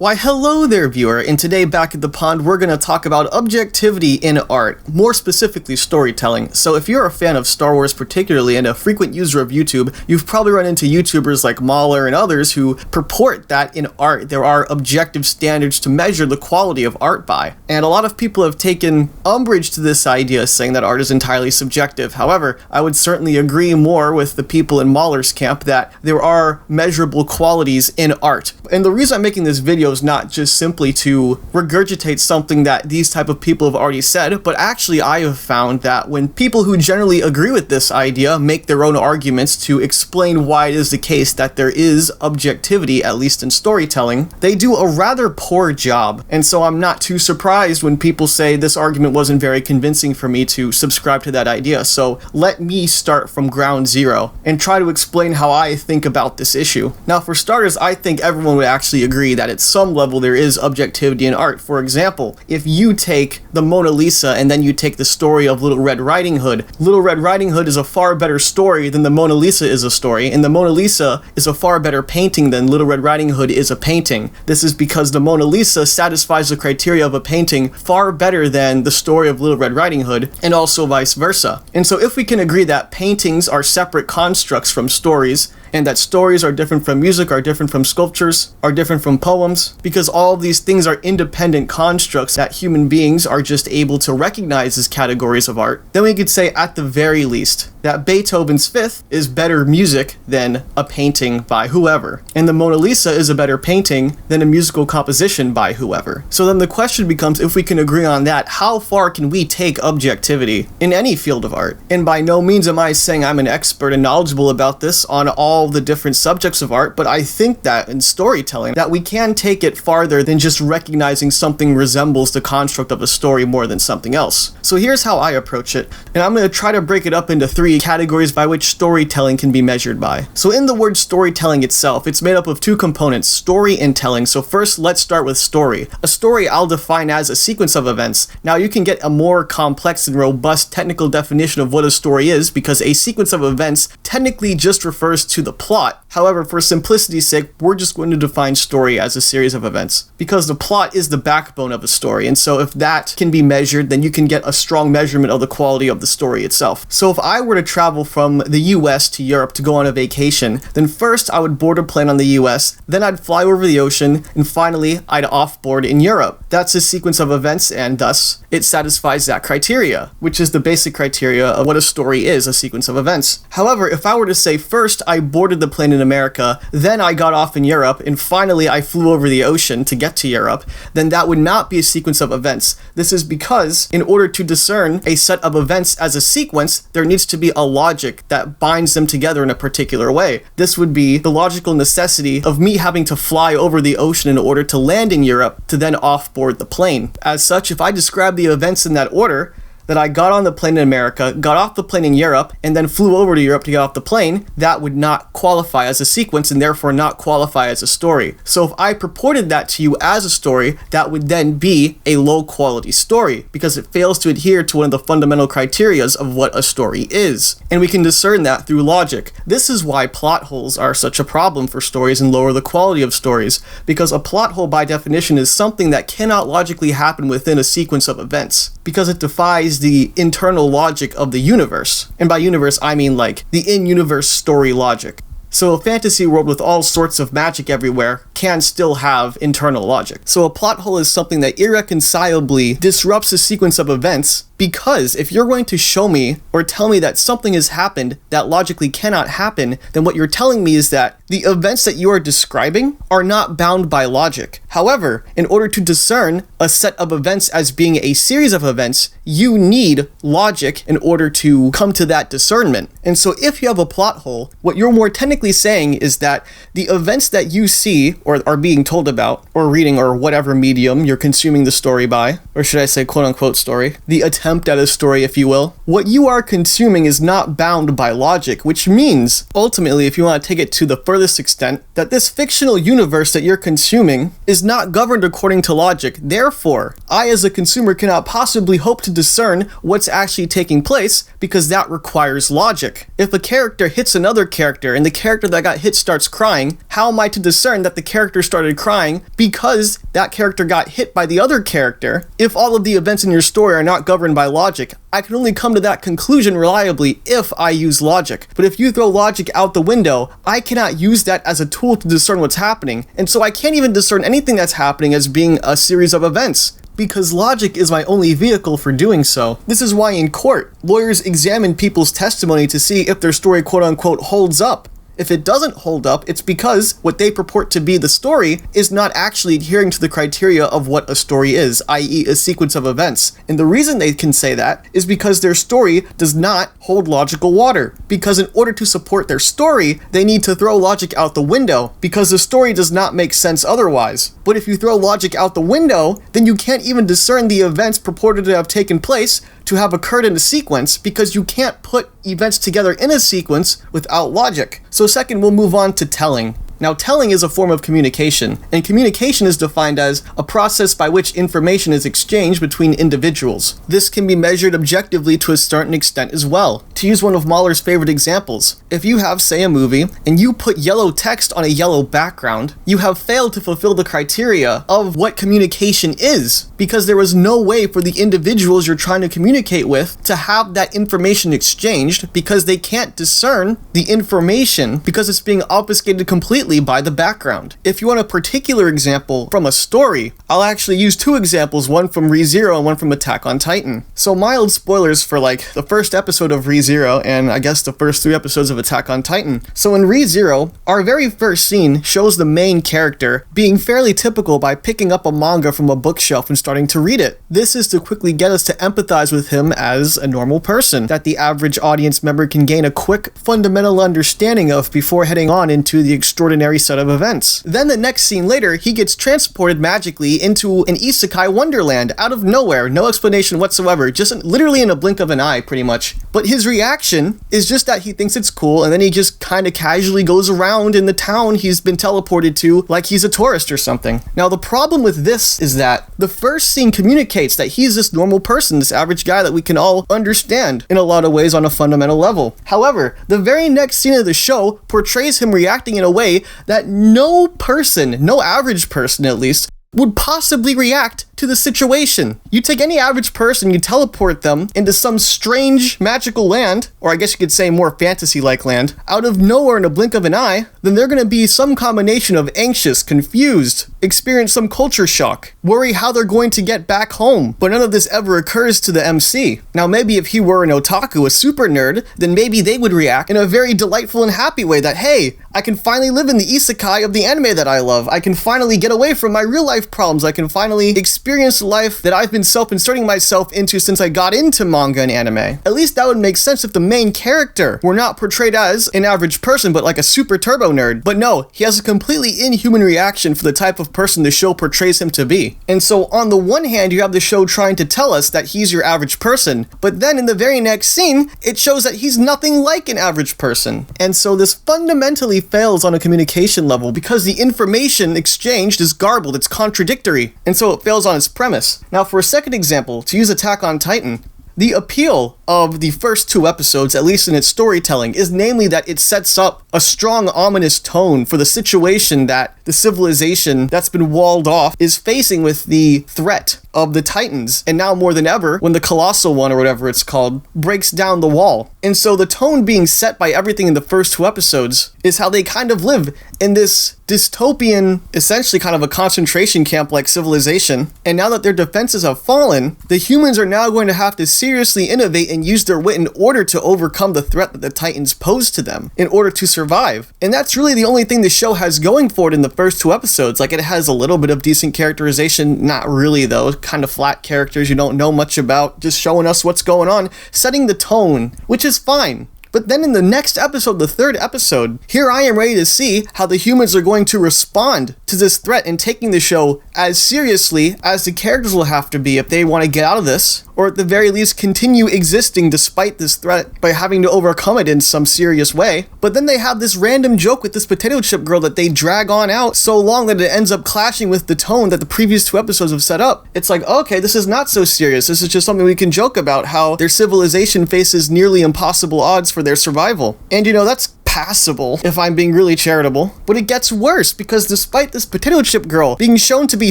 Why hello there viewer, and today back at the pond we're going to talk about objectivity in art, more specifically storytelling. So if you're a fan of Star Wars particularly and a frequent user of YouTube, you've probably run into YouTubers like Mahler and others who purport that in art there are objective standards to measure the quality of art by. And a lot of people have taken umbrage to this idea, saying that art is entirely subjective. However, I would certainly agree more with the people in Mahler's camp that there are measurable qualities in art. And the reason I'm making this video is not just simply to regurgitate something that these type of people have already said, but actually I have found that when people who generally agree with this idea make their own arguments to explain why it is the case that there is objectivity, at least in storytelling, they do a rather poor job. And so I'm not too surprised when people say this argument wasn't very convincing for me to subscribe to that idea. So let me start from ground zero and try to explain how I think about this issue. Now, for starters, I think everyone would actually agree that at some level there is objectivity in art. For example, if you take the Mona Lisa and then you take the story of Little Red Riding Hood, Little Red Riding Hood is a far better story than the Mona Lisa is a story, and the Mona Lisa is a far better painting than Little Red Riding Hood is a painting. This is because the Mona Lisa satisfies the criteria of a painting far better than the story of Little Red Riding Hood, and also vice versa. And so if we can agree that paintings are separate constructs from stories, and that stories are different from music, are different from sculptures, are different from poems, because all of these things are independent constructs that human beings are just able to recognize as categories of art, then we could say at the very least that Beethoven's Fifth is better music than a painting by whoever, and the Mona Lisa is a better painting than a musical composition by whoever. So then the question becomes, if we can agree on that, how far can we take objectivity in any field of art? And by no means am I saying I'm an expert and knowledgeable about this on all the different subjects of art, but I think that in storytelling that we can take it farther than just recognizing something resembles the construct of a story more than something else. So here's how I approach it, and I'm going to try to break it up into three categories by which storytelling can be measured by. So in the word storytelling itself, it's made up of two components, story and telling. So first, let's start with story. A story I'll define as a sequence of events. Now you can get a more complex and robust technical definition of what a story is, because a sequence of events technically just refers to the plot. However, for simplicity's sake, we're just going to define story as a series of events, because the plot is the backbone of a story, and so if that can be measured, then you can get a strong measurement of the quality of the story itself. So if I were to travel from the US to Europe to go on a vacation, then first I would board a plane on the US, then I'd fly over the ocean, and finally I'd offboard in Europe. That's a sequence of events, and thus it satisfies that criteria, which is the basic criteria of what a story is, a sequence of events. However, if I were to say first I boarded the plane in America, then I got off in Europe, and finally I flew over the ocean to get to Europe, then that would not be a sequence of events. This is because in order to discern a set of events as a sequence, there needs to be a logic that binds them together in a particular way. This would be the logical necessity of me having to fly over the ocean in order to land in Europe to then offboard the plane. As such, if I describe the events in that order, that I got on the plane in America, got off the plane in Europe, and then flew over to Europe to get off the plane, that would not qualify as a sequence and therefore not qualify as a story. So if I purported that to you as a story, that would then be a low quality story, because it fails to adhere to one of the fundamental criterias of what a story is. And we can discern that through logic. This is why plot holes are such a problem for stories and lower the quality of stories, because a plot hole by definition is something that cannot logically happen within a sequence of events, because it defies the internal logic of the universe. And by universe, I mean like the in-universe story logic. So a fantasy world with all sorts of magic everywhere can still have internal logic. So a plot hole is something that irreconcilably disrupts a sequence of events, because if you're going to show me or tell me that something has happened that logically cannot happen, then what you're telling me is that the events that you are describing are not bound by logic. However, in order to discern a set of events as being a series of events, you need logic in order to come to that discernment. And so if you have a plot hole, what you're more technically saying is that the events that you see or are being told about, or reading, or whatever medium you're consuming the story by, or should I say quote unquote story, the attempt attempt at a story, if you will, what you are consuming is not bound by logic, which means, ultimately, if you want to take it to the furthest extent, that this fictional universe that you're consuming is not governed according to logic. Therefore, I as a consumer cannot possibly hope to discern what's actually taking place because that requires logic. If a character hits another character and the character that got hit starts crying, how am I to discern that the character started crying because that character got hit by the other character? If all of the events in your story are not governed by logic, I can only come to that conclusion reliably if I use logic. But if you throw logic out the window, I cannot use that as a tool to discern what's happening, and so I can't even discern anything that's happening as being a series of events, because logic is my only vehicle for doing so. This is why in court, lawyers examine people's testimony to see if their story quote-unquote holds up. If it doesn't hold up, it's because what they purport to be the story is not actually adhering to the criteria of what a story is, i.e. a sequence of events. And the reason they can say that is because their story does not hold logical water. Because in order to support their story, they need to throw logic out the window, because the story does not make sense otherwise. But if you throw logic out the window, then you can't even discern the events purported to have taken place to have occurred in a sequence, because you can't put events together in a sequence without logic. So second, we'll move on to telling. Now, telling is a form of communication, and communication is defined as a process by which information is exchanged between individuals. This can be measured objectively to a certain extent as well. To use one of Mahler's favorite examples, if you have, say, a movie, and you put yellow text on a yellow background, you have failed to fulfill the criteria of what communication is, because there was no way for the individuals you're trying to communicate with to have that information exchanged, because they can't discern the information because it's being obfuscated completely by the background. If you want a particular example from a story, I'll actually use two examples, one from ReZero and one from Attack on Titan. So mild spoilers for like the first episode of ReZero and I guess the first 3 episodes of Attack on Titan. So in ReZero, our very first scene shows the main character being fairly typical by picking up a manga from a bookshelf and starting to read it. This is to quickly get us to empathize with him as a normal person that the average audience member can gain a quick, fundamental understanding of before heading on into the extraordinary set of events. Then the next scene later, he gets transported magically into an isekai wonderland out of nowhere, no explanation whatsoever, just literally in a blink of an eye, pretty much. But his reaction is just that he thinks it's cool, and then he just kind of casually goes around in the town he's been teleported to like he's a tourist or something. Now, the problem with this is that the first scene communicates that he's this normal person, this average guy that we can all understand in a lot of ways on a fundamental level. However, the very next scene of the show portrays him reacting in a way that no person, no average person at least, would possibly react to the situation. You take any average person, you teleport them into some strange magical land, or I guess you could say more fantasy-like land, out of nowhere in a blink of an eye, then they're gonna be some combination of anxious, confused, experience some culture shock, worry how they're going to get back home, but none of this ever occurs to the MC. Now maybe if he were an otaku, a super nerd, then maybe they would react in a very delightful and happy way that, hey, I can finally live in the isekai of the anime that I love, I can finally get away from my real life problems, I can finally experience the life that I've been self-inserting myself into since I got into manga and anime. At least that would make sense if the main character were not portrayed as an average person, but like a super turbo nerd. But no, he has a completely inhuman reaction for the type of person the show portrays him to be. And so on the one hand, you have the show trying to tell us that he's your average person, but then in the very next scene, it shows that he's nothing like an average person. And so this fundamentally fails on a communication level because the information exchanged is garbled, it's contradictory, and so it fails on its premise. Now for a second example, to use Attack on Titan, the appeal of the first 2 episodes, at least in its storytelling, is namely that it sets up a strong, ominous tone for the situation that the civilization that's been walled off is facing with the threat of the Titans, and now more than ever, when the Colossal One, or whatever it's called, breaks down the wall. And so the tone being set by everything in the first 2 episodes is how they kind of live in this dystopian, essentially kind of a concentration camp-like civilization. And now that their defenses have fallen, the humans are now going to have to seriously innovate and use their wit in order to overcome the threat that the Titans pose to them, in order to survive. And that's really the only thing the show has going for it in the first 2 episodes. Like, it has a little bit of decent characterization, not really though, kind of flat characters you don't know much about, just showing us what's going on, setting the tone, which is fine. But then in the next episode, the 3rd episode, here I am ready to see how the humans are going to respond to this threat and taking the show as seriously as the characters will have to be if they want to get out of this, or at the very least continue existing despite this threat by having to overcome it in some serious way. But then they have this random joke with this potato chip girl that they drag on out so long that it ends up clashing with the tone that the previous 2 episodes have set up. It's like, okay, this is not so serious. This is just something we can joke about, how their civilization faces nearly impossible odds for their survival. And that's passable if I'm being really charitable. But it gets worse, because despite this potato chip girl being shown to be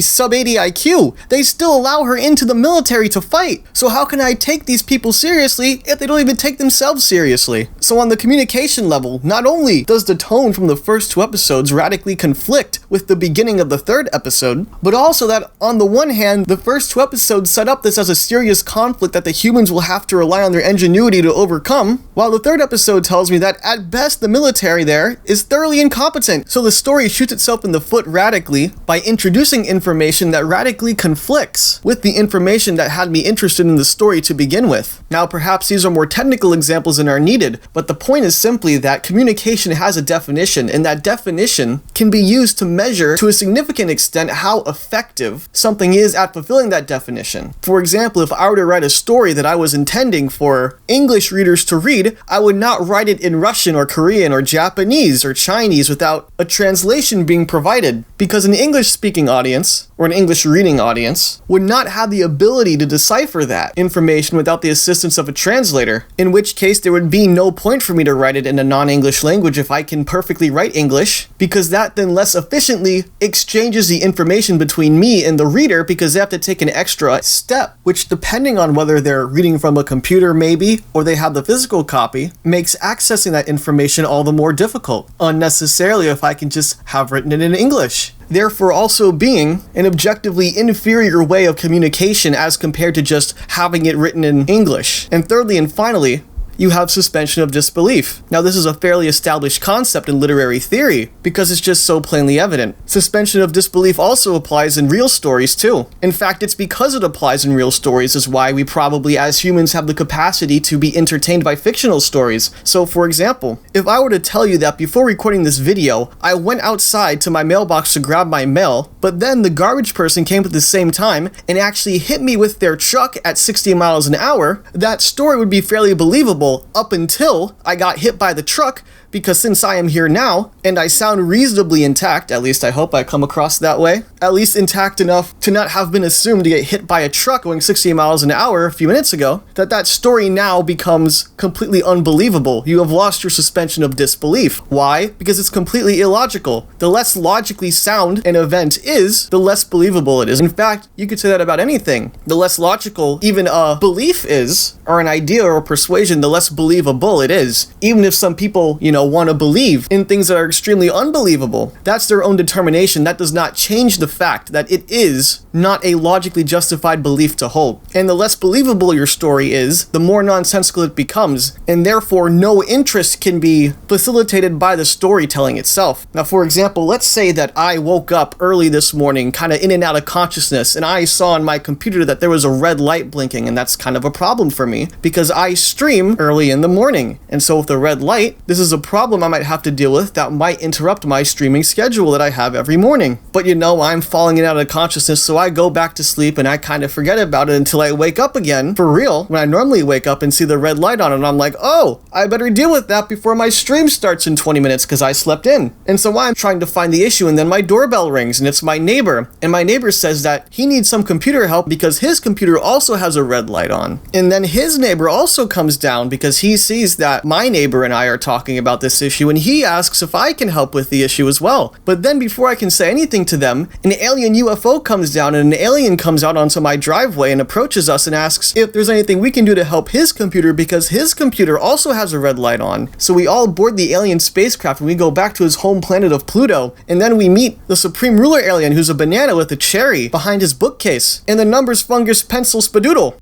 sub 80 IQ, they still allow her into the military to fight. So how can I take these people seriously if they don't even take themselves seriously? So on the communication level, not only does the tone from the first 2 episodes radically conflict with the beginning of the 3rd episode, but also that on the one hand, the first 2 episodes set up this as a serious conflict that the humans will have to rely on their ingenuity to overcome, while the 3rd episode tells me that at best the military there is thoroughly incompetent. So the story shoots itself in the foot radically by introducing information that radically conflicts with the information that had me interested in the story to begin with. Now perhaps these are more technical examples than are needed, but the point is simply that communication has a definition, and that definition can be used to measure to a significant extent how effective something is at fulfilling that definition. For example, if I were to write a story that I was intending for English readers to read, I would not write it in Russian or Korean or Japanese or Chinese without a translation being provided, because an English-speaking audience or an English-reading audience would not have the ability to decipher that information without the assistance of a translator, in which case there would be no point for me to write it in a non-English language if I can perfectly write English, because that then less efficiently exchanges the information between me and the reader, because they have to take an extra step, which, depending on whether they're reading from a computer maybe, or they have the physical copy, makes accessing that information all the more difficult, unnecessarily, if I can just have written it in English. Therefore also being an objectively inferior way of communication as compared to just having it written in English. And thirdly and finally, you have suspension of disbelief. Now this is a fairly established concept in literary theory because it's just so plainly evident. Suspension of disbelief also applies in real stories too. In fact, it's because it applies in real stories is why we probably as humans have the capacity to be entertained by fictional stories. So for example, if I were to tell you that before recording this video, I went outside to my mailbox to grab my mail, but then the garbage person came at the same time and actually hit me with their truck at 60 miles an hour, that story would be fairly believable up until I got hit by the truck, because since I am here now, and I sound reasonably intact, at least I hope I come across that way, at least intact enough to not have been assumed to get hit by a truck going 60 miles an hour a few minutes ago, that story now becomes completely unbelievable. You have lost your suspension of disbelief. Why? Because it's completely illogical. The less logically sound an event is, the less believable it is. In fact, you could say that about anything. The less logical even a belief is, or an idea or a persuasion, the less believable it is. Even if some people, want to believe in things that are extremely unbelievable, that's their own determination. That does not change the fact that it is not a logically justified belief to hold. And the less believable your story is, the more nonsensical it becomes, and therefore no interest can be facilitated by the storytelling itself. Now, for example, let's say that I woke up early this morning, kind of in and out of consciousness, and I saw on my computer that there was a red light blinking, and that's kind of a problem for me, because I stream early in the morning. And so with the red light, this is a problem I might have to deal with that might interrupt my streaming schedule that I have every morning. But I'm falling in and out of consciousness, so I go back to sleep and I kind of forget about it until I wake up again, for real, when I normally wake up and see the red light on, and I'm like, oh, I better deal with that before my stream starts in 20 minutes because I slept in. And so I'm trying to find the issue, and then my doorbell rings, and it's my neighbor, and my neighbor says that he needs some computer help because his computer also has a red light on. And then his neighbor also comes down because he sees that my neighbor and I are talking about this issue, and he asks if I can help with the issue as well. But then before I can say anything to them, an alien UFO comes down, and an alien comes out onto my driveway and approaches us and asks if there's anything we can do to help his computer because his computer also has a red light on. So we all board the alien spacecraft and we go back to his home planet of Pluto, and then we meet the Supreme Ruler alien who's a banana with a cherry behind his bookcase, and the numbers fungus pencil spadoodle.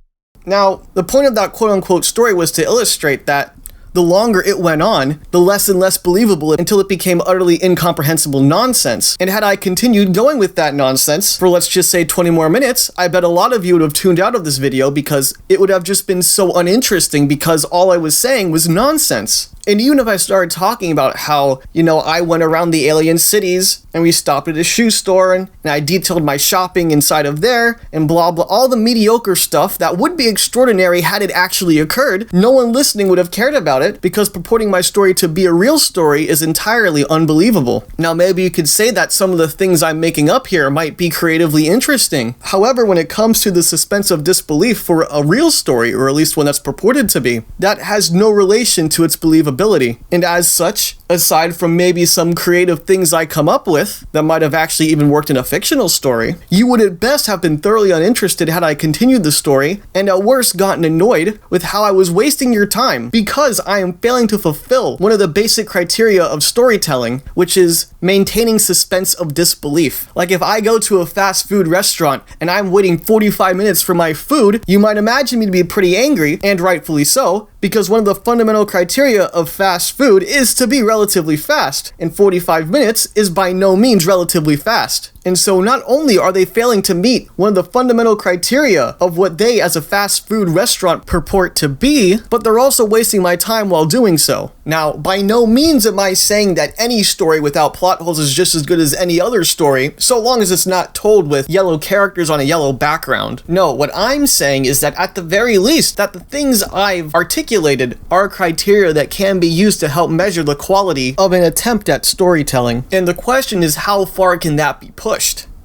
Now, the point of that quote-unquote story was to illustrate that the longer it went on, the less and less believable until it became utterly incomprehensible nonsense. And had I continued going with that nonsense for, let's just say, 20 more minutes, I bet a lot of you would have tuned out of this video because it would have just been so uninteresting because all I was saying was nonsense. And even if I started talking about how, I went around the alien cities and we stopped at a shoe store and I detailed my shopping inside of there and blah blah, all the mediocre stuff that would be extraordinary had it actually occurred, no one listening would have cared about it because purporting my story to be a real story is entirely unbelievable. Now maybe you could say that some of the things I'm making up here might be creatively interesting. However, when it comes to the suspense of disbelief for a real story, or at least one that's purported to be, that has no relation to its believability. And as such, aside from maybe some creative things I come up with that might have actually even worked in a fictional story, you would at best have been thoroughly uninterested had I continued the story, and at worst gotten annoyed with how I was wasting your time because I am failing to fulfill one of the basic criteria of storytelling, which is maintaining suspense of disbelief. Like if I go to a fast food restaurant and I'm waiting 45 minutes for my food, you might imagine me to be pretty angry, and rightfully so, because one of the fundamental criteria of fast food is to be relatively fast, and 45 minutes is by no means relatively fast. And so not only are they failing to meet one of the fundamental criteria of what they as a fast food restaurant purport to be, but they're also wasting my time while doing so. Now, by no means am I saying that any story without plot holes is just as good as any other story, so long as it's not told with yellow characters on a yellow background. No, what I'm saying is that at the very least, that the things I've articulated are criteria that can be used to help measure the quality of an attempt at storytelling. And the question is, how far can that be pushed?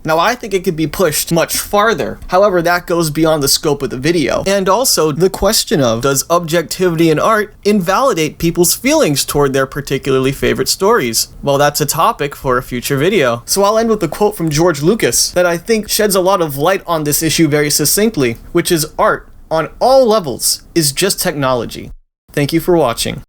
Now, I think it could be pushed much farther. However, that goes beyond the scope of the video. And also, the question of, does objectivity in art invalidate people's feelings toward their particularly favorite stories? Well, that's a topic for a future video. So I'll end with a quote from George Lucas that I think sheds a lot of light on this issue very succinctly, which is, art, on all levels, is just technology. Thank you for watching.